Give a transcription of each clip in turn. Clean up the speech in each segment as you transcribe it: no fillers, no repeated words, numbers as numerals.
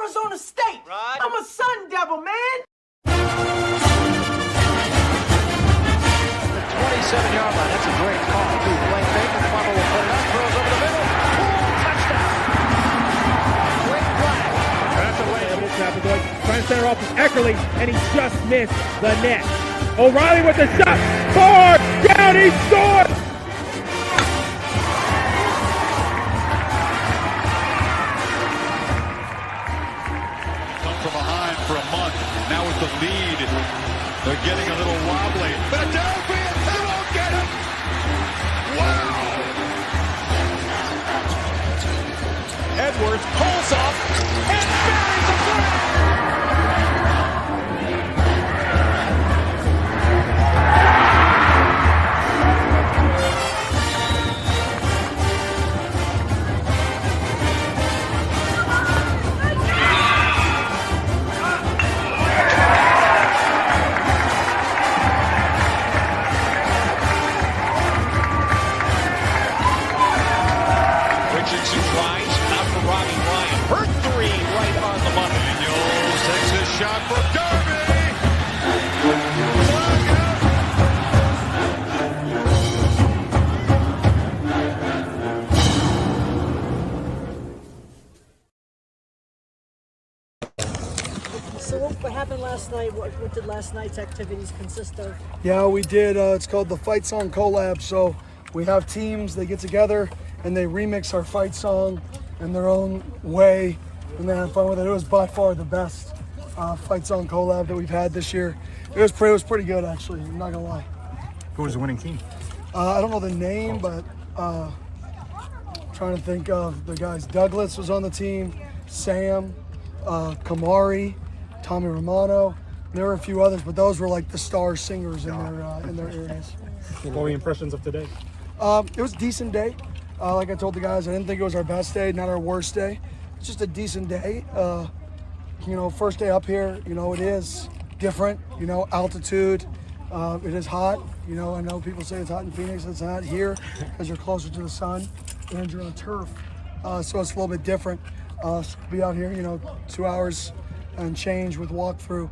Arizona State. Right. I'm a Sun Devil, man. The 27-yard line. That's a great call, too. Blaine Baker, Plummer will put it up, throws over the middle. Touchdown. Great play. That's away. Double snap. Trying to center off to Eckerly, and he just missed the net. O'Reilly with the shot. Far down, he scored. Come from behind for a month. Now with the lead, they're getting a little wobbly. Philadelphia, they won't get him. Wow. Edwards pulls up and buries the flag. Richardson tries, out for Robbie Ryan. Her three right on the money. Daniels takes his shot for Derby. So what happened last night? What did last night's activities consist of? Yeah, we did. It's called the Fight Song Collab. So we have teams, they get together and they remix our fight song in their own way and they have fun with it. It was by far the best fight song collab that we've had this year. It was pretty good, actually. I'm not gonna lie. Who was the winning team? I don't know the name, but trying to think of the guys. Douglas was on the team, Sam, Kamari, Tommy Romano. There were a few others, but those were like the star singers in their areas. What were your impressions of today? It was a decent day. Like I told the guys, I didn't think it was our best day, not our worst day. It's just a decent day. First day up here, it is different, altitude. It is hot. I know people say it's hot in Phoenix. It's not here because you're closer to the sun and you're on turf. So it's a little bit different. To be out here, 2 hours and change with walkthrough.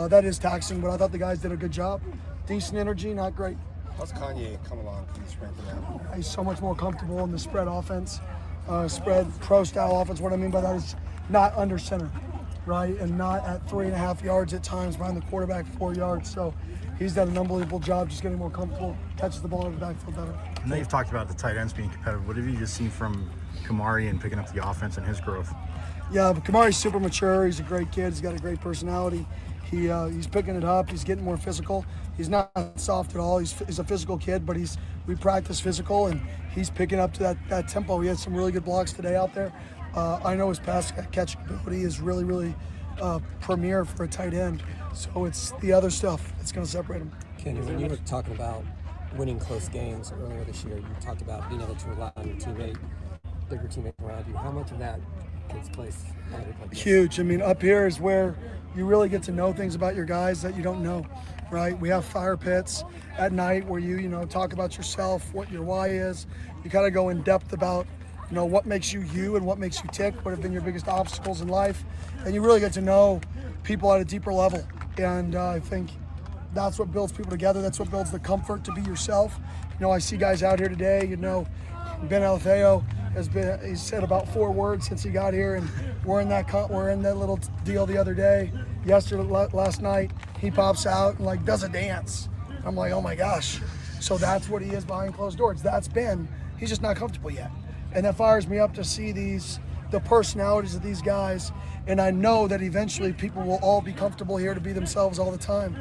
That is taxing, but I thought the guys did a good job. Decent energy, not great. How's Kanye come along from the sprint to now? He's so much more comfortable in the spread offense, spread pro-style offense. What I mean by that is not under center, right? And not at 3.5 yards at times behind the quarterback, 4 yards. So he's done an unbelievable job just getting more comfortable, catches the ball in the backfield better. I know you've talked about the tight ends being competitive. What have you just seen from Kamari and picking up the offense and his growth? Yeah, but Kamari's super mature. He's a great kid. He's got a great personality. He's picking it up. He's getting more physical. He's not soft at all. He's a physical kid, but we practice physical, and he's picking up to that tempo. He had some really good blocks today out there. I know his pass catching ability is really, really premier for a tight end. So it's the other stuff that's going to separate him. Kenny, when you were talking about winning close games earlier this year, you talked about being able to rely on your bigger teammate around you. How much of that takes place on a week like this? Huge. I mean, up here is where you really get to know things about your guys that you don't know, right? We have fire pits at night where you talk about yourself, what your why is. You kind of go in depth about, what makes you you and what makes you tick, what have been your biggest obstacles in life. And you really get to know people at a deeper level. And I think that's what builds people together. That's what builds the comfort to be yourself. I see guys out here today, Ben Alfeo he's said about 4 words since he got here, and we're in that little deal the other day. Last night, he pops out and does a dance. I'm like, oh my gosh. So that's what he is behind closed doors. That's Ben. He's just not comfortable yet. And that fires me up to see the personalities of these guys. And I know that eventually people will all be comfortable here to be themselves all the time.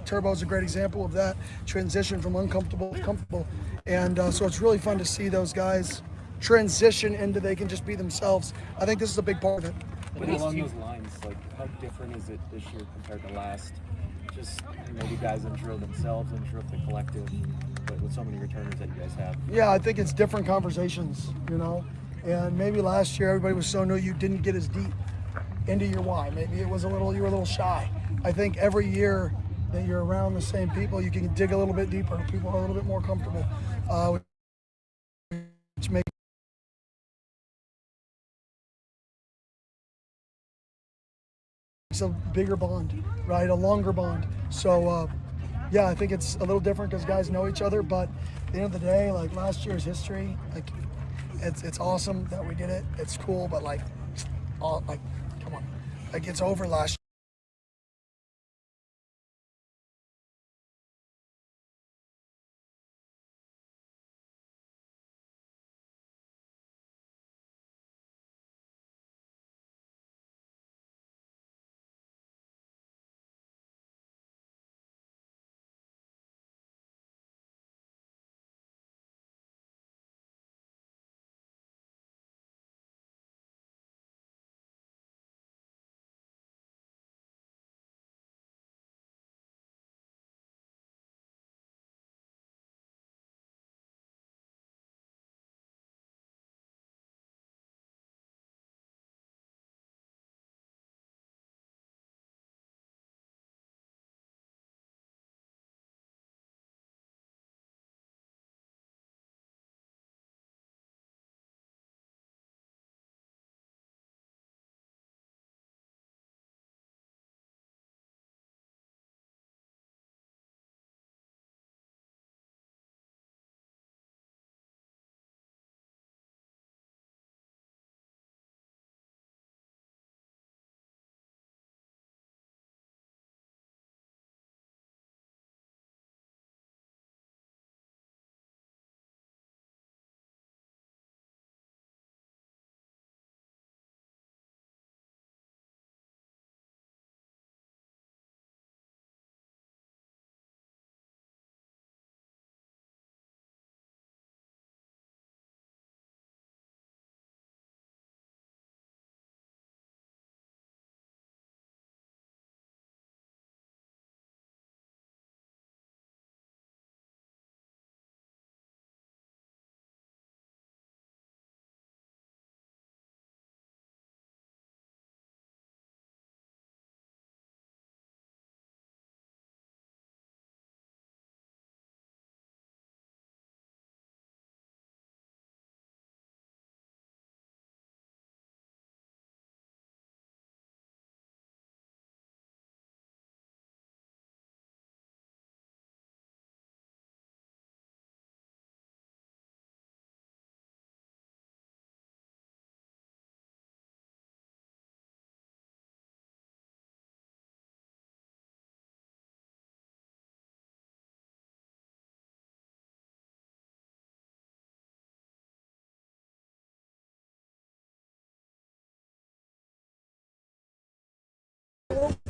Turbo's a great example of that transition from uncomfortable to comfortable. And so it's really fun to see those guys transition into they can just be themselves. I think this is a big part of it. But along those lines, how different is it this year compared to last? Just maybe guys unsure of themselves, unsure of the collective, but with so many returners that you guys have. Yeah, I think it's different conversations, And maybe last year everybody was so new you didn't get as deep into your why. Maybe it was you were a little shy. I think every year that you're around the same people, you can dig a little bit deeper. People are a little bit more comfortable, which makes It's a bigger bond, right? A longer bond. So, yeah, I think it's a little different because guys know each other. But at the end of the day, like last year's history, like it's awesome that we did it. It's cool, but come on, like it's over last year.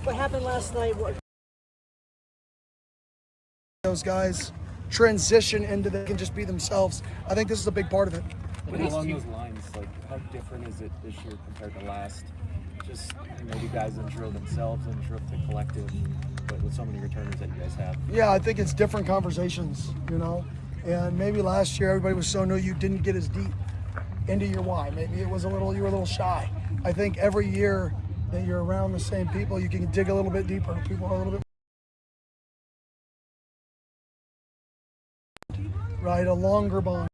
What happened last night? Those guys transition into they can just be themselves. I think this is a big part of it. But along those lines, like how different is it this year compared to last? Just maybe guys unsure of themselves, unsure of the collective, but with so many returners that you guys have. Yeah, I think it's different conversations, you know. And maybe last year everybody was so new you didn't get as deep into your why. Maybe it was you were a little shy. I think every year that you're around the same people, you can dig a little bit deeper. People are a little bit right, a longer bond.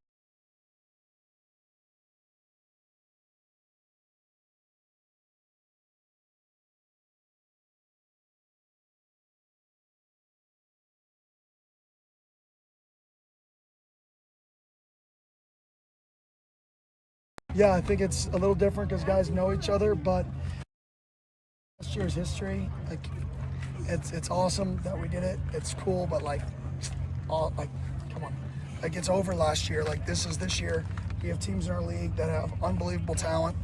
Yeah, I think it's a little different because guys know each other, but last year's history, like it's awesome that we did it. It's cool, but come on, like it's over last year. Like this is this year. We have teams in our league that have unbelievable talent,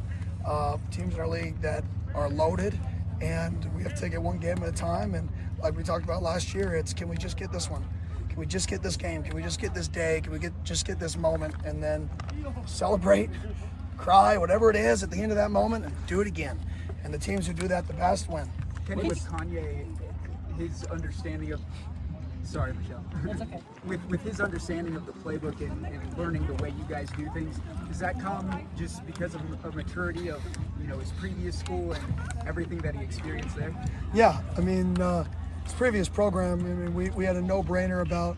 teams in our league that are loaded, and we have to take it one game at a time. And like we talked about last year, it's can we just get this one? Can we just get this game? Can we just get this day? Can we just get this moment and then celebrate, cry, whatever it is at the end of that moment, and do it again. And the teams who do that the best win. Kenny, with Kanye, his understanding of, sorry, Michelle. That's okay. With his understanding of the playbook and learning the way you guys do things, does that come just because of a maturity of, you know, his previous school and everything that he experienced there? Yeah, I mean, his previous program, I mean, we had a no-brainer about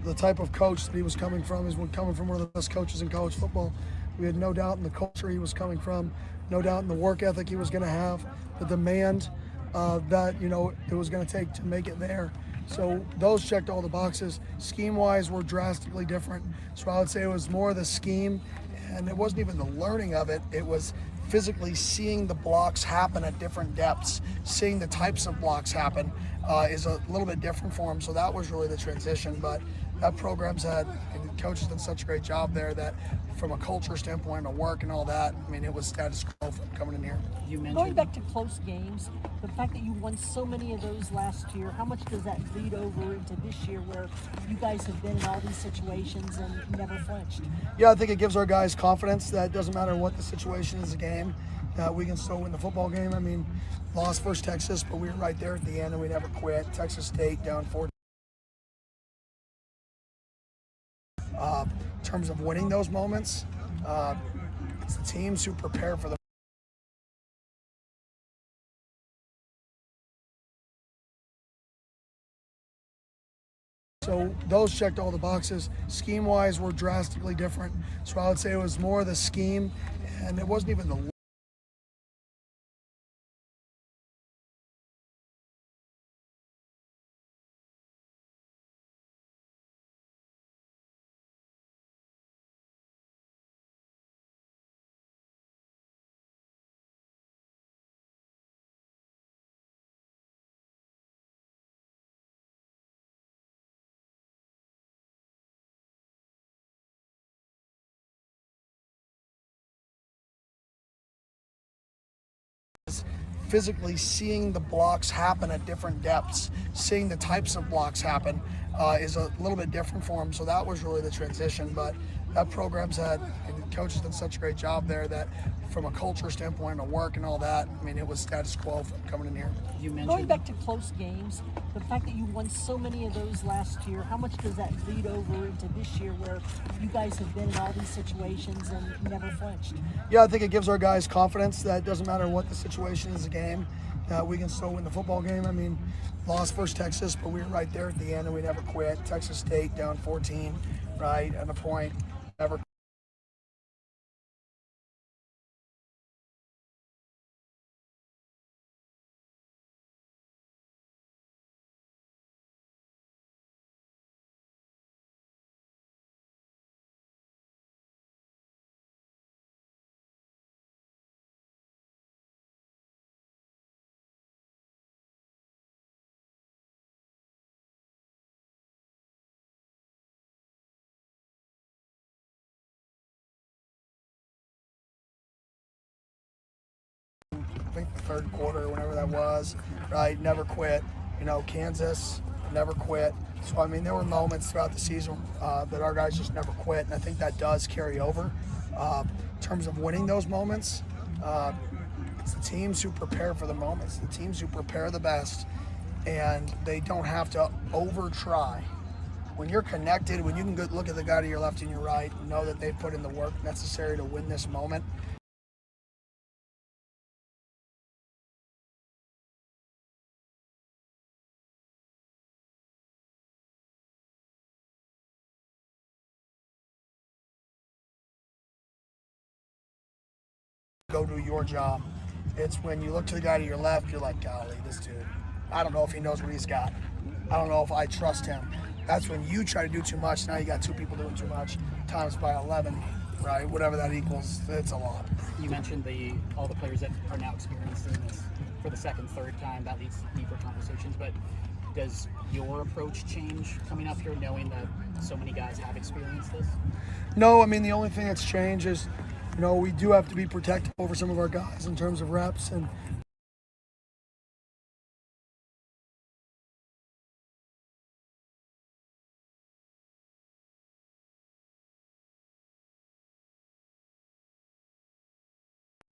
the type of coach that he was coming from. He's coming from one of the best coaches in college football. We had no doubt in the culture he was coming from, no doubt in the work ethic he was going to have, the demand that, you know, it was going to take to make it there. So those checked all the boxes. Scheme-wise, we're drastically different. So I would say it was more the scheme, and it wasn't even the learning of it. It was physically seeing the blocks happen at different depths, seeing the types of blocks happen is a little bit different for them. So that was really the transition. But that program's had, and the coach has done such a great job there that from a culture standpoint, a work and all that, I mean, it was status quo from coming in here. You mentioned going back to close games, the fact that you won so many of those last year, how much does that bleed over into this year where you guys have been in all these situations and never flinched? Yeah, I think it gives our guys confidence that it doesn't matter what the situation is, a game, that we can still win the football game. I mean, lost versus Texas, but we were right there at the end and we never quit. Texas State down 4. In terms of winning those moments, it's the teams who prepare for the So those checked all the boxes. Scheme-wise, we're drastically different. So I would say it was more the scheme, and it wasn't even the physically seeing the blocks happen at different depths, seeing the types of blocks happen is a little bit different for them. So that was really the transition. But that program's had, and the coach has done such a great job there that from a culture standpoint, a work and all that, I mean, it was status quo from coming in here. You mentioned going back to close games, the fact that you won so many of those last year, how much does that bleed over into this year where you guys have been in all these situations and never flinched? Yeah, I think it gives our guys confidence that it doesn't matter what the situation is, a game, that we can still win the football game. I mean, lost versus Texas, but we were right there at the end and we never quit. Texas State down 14, right, at a point, never. I think the third quarter, whenever that was, right, never quit. You know, Kansas, never quit. So, I mean, there were moments throughout the season that our guys just never quit, and I think that does carry over. In terms of winning those moments, it's the teams who prepare for the moments, the teams who prepare the best, and they don't have to over-try. When you're connected, when you can go look at the guy to your left and your right, know that they've put in the work necessary to win this moment. Go do your job. It's when you look to the guy to your left, you're like, golly, this dude, I don't know if he knows what he's got. I don't know if I trust him. That's when you try to do too much. Now you got two people doing too much, times by 11, right? Whatever that equals, it's a lot. You mentioned all the players that are now experiencing this for the second, third time. That leads to deeper conversations. But does your approach change coming up here, knowing that so many guys have experienced this? No, I mean, the only thing that's changed is, you know, we do have to be protective over some of our guys in terms of reps, and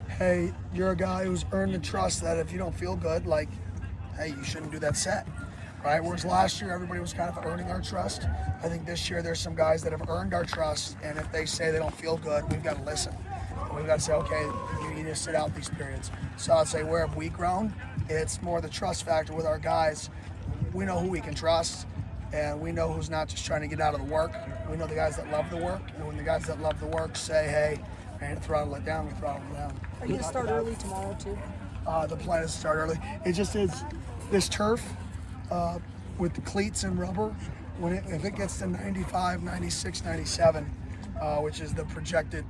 hey, you're a guy who's earned the trust that if you don't feel good, like, hey, you shouldn't do that set, right? Whereas last year, everybody was kind of earning our trust. I think this year, there's some guys that have earned our trust, and if they say they don't feel good, we've got to listen. We've got to say, okay, you need to sit out these periods. So I'd say where have we grown? It's more the trust factor with our guys. We know who we can trust, and we know who's not just trying to get out of the work. We know the guys that love the work, and when the guys that love the work say, hey, I need to throttle it down, we throttle it down. Are you going to start early tomorrow, too? the plan is to start early. It just is this turf with the cleats and rubber. If it gets to 95, 96, 97, which is the projected,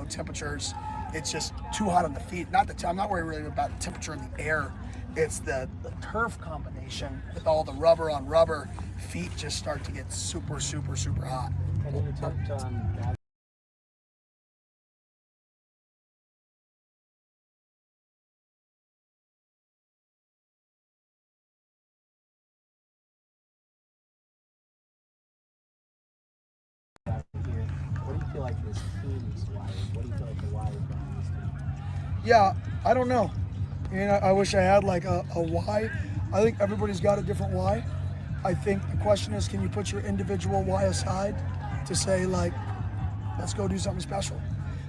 temperatures, it's just too hot on the feet. I'm not worried really about the temperature in the air. It's the turf combination with all the rubber on rubber. Feet just start to get super, super, super hot. And then you touched on that. What do you feel like this team's why is? What do you feel like the why is behind this team? Yeah, I don't know. I wish I had like a why. I think everybody's got a different why. I think the question is, can you put your individual why aside to say, like, let's go do something special?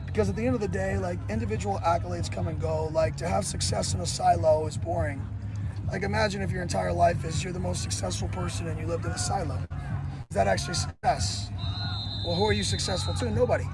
Because at the end of the day, like, individual accolades come and go. Like, to have success in a silo is boring. Like, imagine if your entire life is you're the most successful person and you lived in a silo. Is that actually success? Well, who are you successful to? Nobody.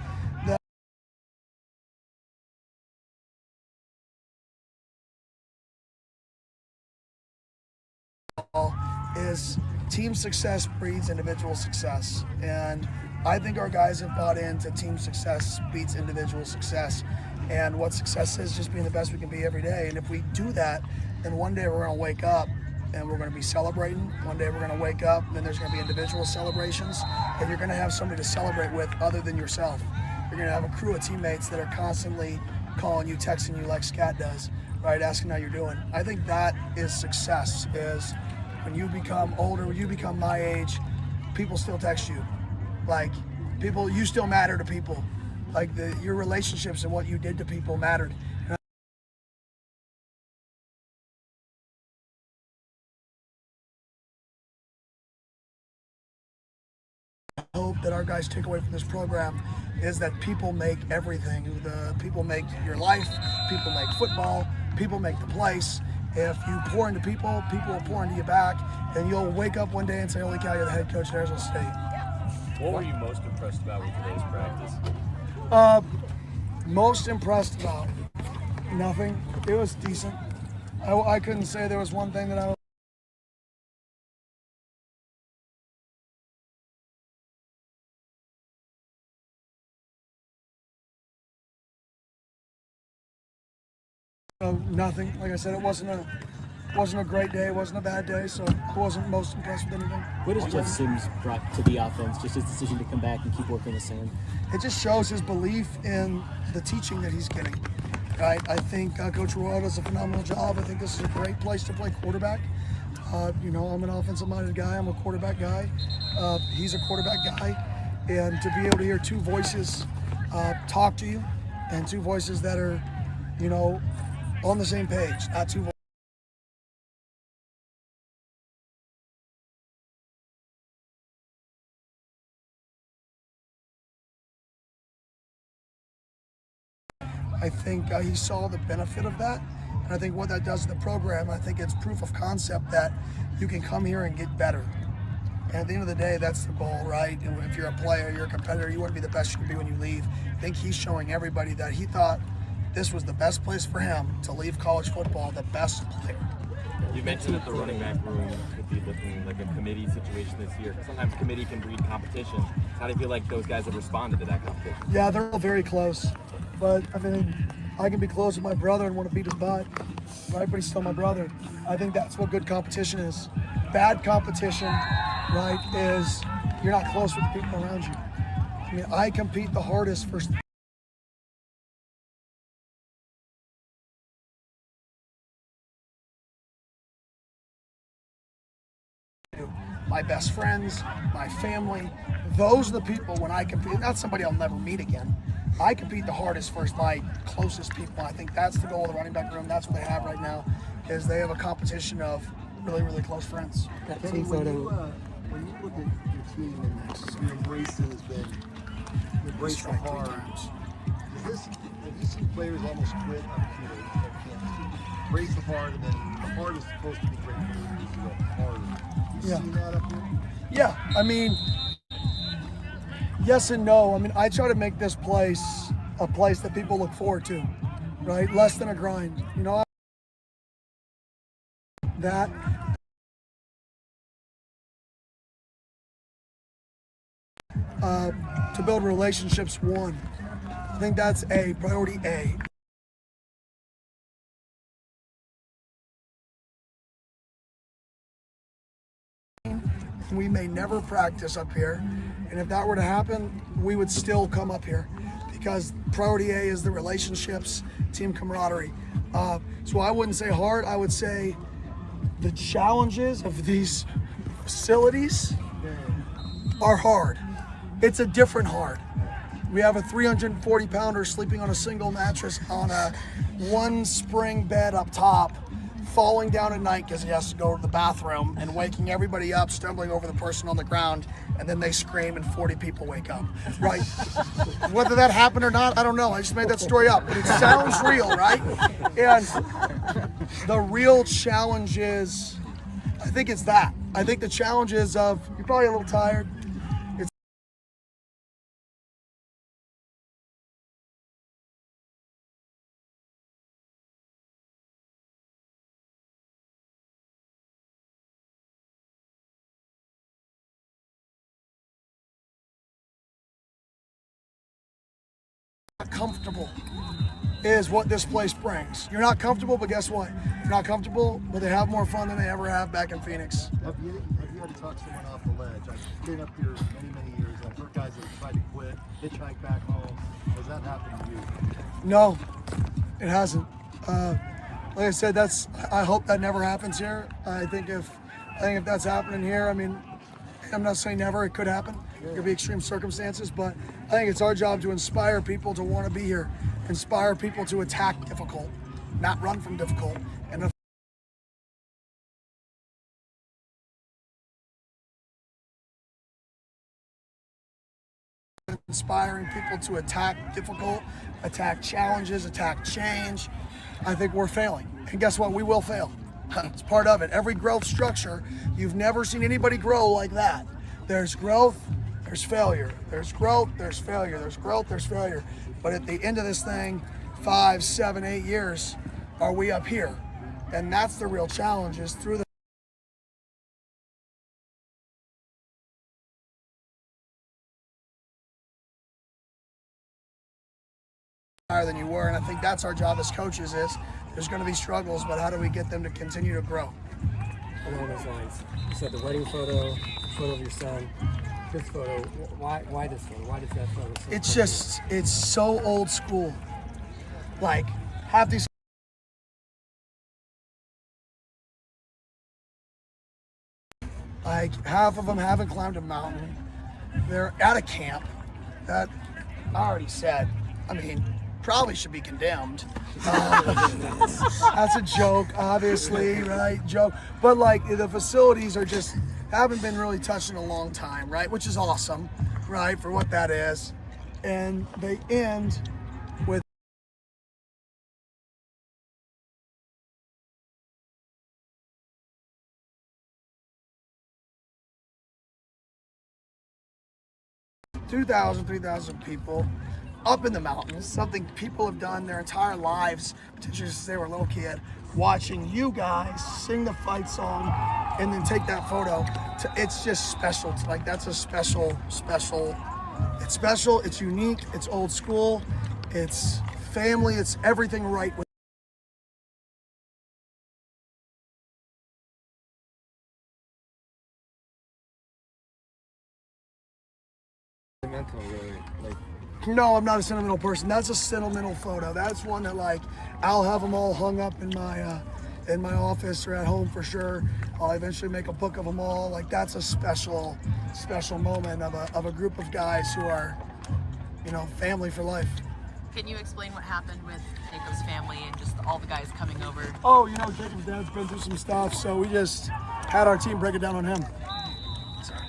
Is team success breeds individual success, and I think our guys have bought into team success beats individual success, and what success is just being the best we can be every day. And if we do that, then one day we're going to wake up and we're going to be celebrating. One day we're going to wake up and then there's going to be individual celebrations, and you're going to have somebody to celebrate with other than yourself. You're going to have a crew of teammates that are constantly calling you, texting you like Scat does, right, asking how you're doing. I think that is success, is when you become older, when you become my age, people still text you. Like, you still matter to people. Like, your relationships and what you did to people mattered. I hope that our guys take away from this program is that people make everything. People make your life, people make football, people make the place. If you pour into people, people will pour into you back, and you'll wake up one day and say, holy cow, you're the head coach at Arizona State. What were you most impressed about with today's practice? Most impressed about? Nothing. It was decent. I couldn't say there was one thing that I was nothing. Like I said, it wasn't a great day. It wasn't a bad day, so I wasn't most impressed with anything. What has Jeff Sims brought to the offense? Just his decision to come back and keep working the sand. It just shows his belief in the teaching that he's getting. Right? I think Coach Roy does a phenomenal job. I think this is a great place to play quarterback. I'm an offensive-minded guy. I'm a quarterback guy. He's a quarterback guy, and to be able to hear two voices talk to you, and two voices that are, on the same page, not two voices. I think he saw the benefit of that, and I think what that does to the program, I think it's proof of concept that you can come here and get better. And at the end of the day, that's the goal, right? And if you're a player, you're a competitor, you want to be the best you can be when you leave. I think he's showing everybody that he thought this was the best place for him to leave college football, the best player. You mentioned that the running back room could be looking like a committee situation this year. Sometimes committee can breed competition. How do you feel like those guys have responded to that competition? Yeah, they're all very close. But, I can be close with my brother and want to beat his butt, right? But he's still my brother. I think that's what good competition is. Bad competition, right, is you're not close with the people around you. I compete the hardest for my best friends, my family. Those are the people when I compete. Not somebody I'll never meet again. I compete the hardest for my closest people. I think that's the goal of the running back room. That's what they have right now, is they have a competition of really, really close friends. That team photo. When you look at your team and your embrace has been embrace the hard. Have you seen players almost quit on campus? Embrace the hard, and then the hard is supposed to be great for the harder. You seen that up here? Yeah, yes and no. I try to make this place a place that people look forward to, right? Less than a grind. that. To build relationships, one. I think that's a priority A. We may never practice up here, and if that were to happen, we would still come up here because priority A is the relationships, team camaraderie. So I wouldn't say hard, I would say the challenges of these facilities are hard. It's a different hard. We have a 340-pounder sleeping on a single mattress on a one spring bed up top, falling down at night because he has to go to the bathroom and waking everybody up, stumbling over the person on the ground, and then they scream and 40 people wake up, right? Whether that happened or not, I don't know. I just made that story up, but it sounds real, right? And the real challenge is, I think it's that. I think the challenge is of, you're probably a little tired. Comfortable is what this place brings. You're not comfortable, but guess what? You're not comfortable, but they have more fun than they ever have back in Phoenix. Have you had to talk someone off the ledge? I've been up here many years. I've heard guys that have tried to quit, hitchhike back home. Has that happened to you? No, it hasn't. Like I said, I hope that never happens here. I think if that's happening here, I mean, I'm not saying never, it could happen. There could be extreme circumstances, but I think it's our job to inspire people to want to be here, inspire people to attack difficult, not run from difficult. And inspiring people to attack difficult, attack challenges, attack change, I think we're failing. And guess what? We will fail. It's part of it. Every growth structure, you've never seen anybody grow like that. There's growth, there's failure. There's growth, there's failure. There's growth, there's failure. But at the end of this thing, 5, 7, 8 years, are we up here? And that's the real challenge, is through the higher than you were, and I think that's our job as coaches is there's going to be struggles, but how do we get them to continue to grow? Along those lines, you said the wedding photo of your son, this photo, why this photo? Why does that photo? It's just, it's so old school. Like, half these half of them haven't climbed a mountain. They're at a camp that I already said, I mean, probably should be condemned. That's a joke, obviously, right? Joke. But like the facilities are just, haven't been really touched in a long time, right? Which is awesome, right? For what that is. And they end with $2,000-3,000 people up in the mountains, something people have done their entire lives, potentially since they were a little kid, watching you guys sing the fight song and then take that photo. It's just special. Like, that's a special, it's special, it's unique, it's old school, it's family, it's everything right with No, I'm not a sentimental person. That's a sentimental photo. That's one that, like, I'll have them all hung up in my office or at home for sure. I'll eventually make a book of them all. Like, that's a special moment of a group of guys who are, you know, family for life. Can you explain what happened with Jacob's family and just all the guys coming over? Oh, you know, Jacob's dad's been through some stuff, so we just had our team break it down on him. Sorry.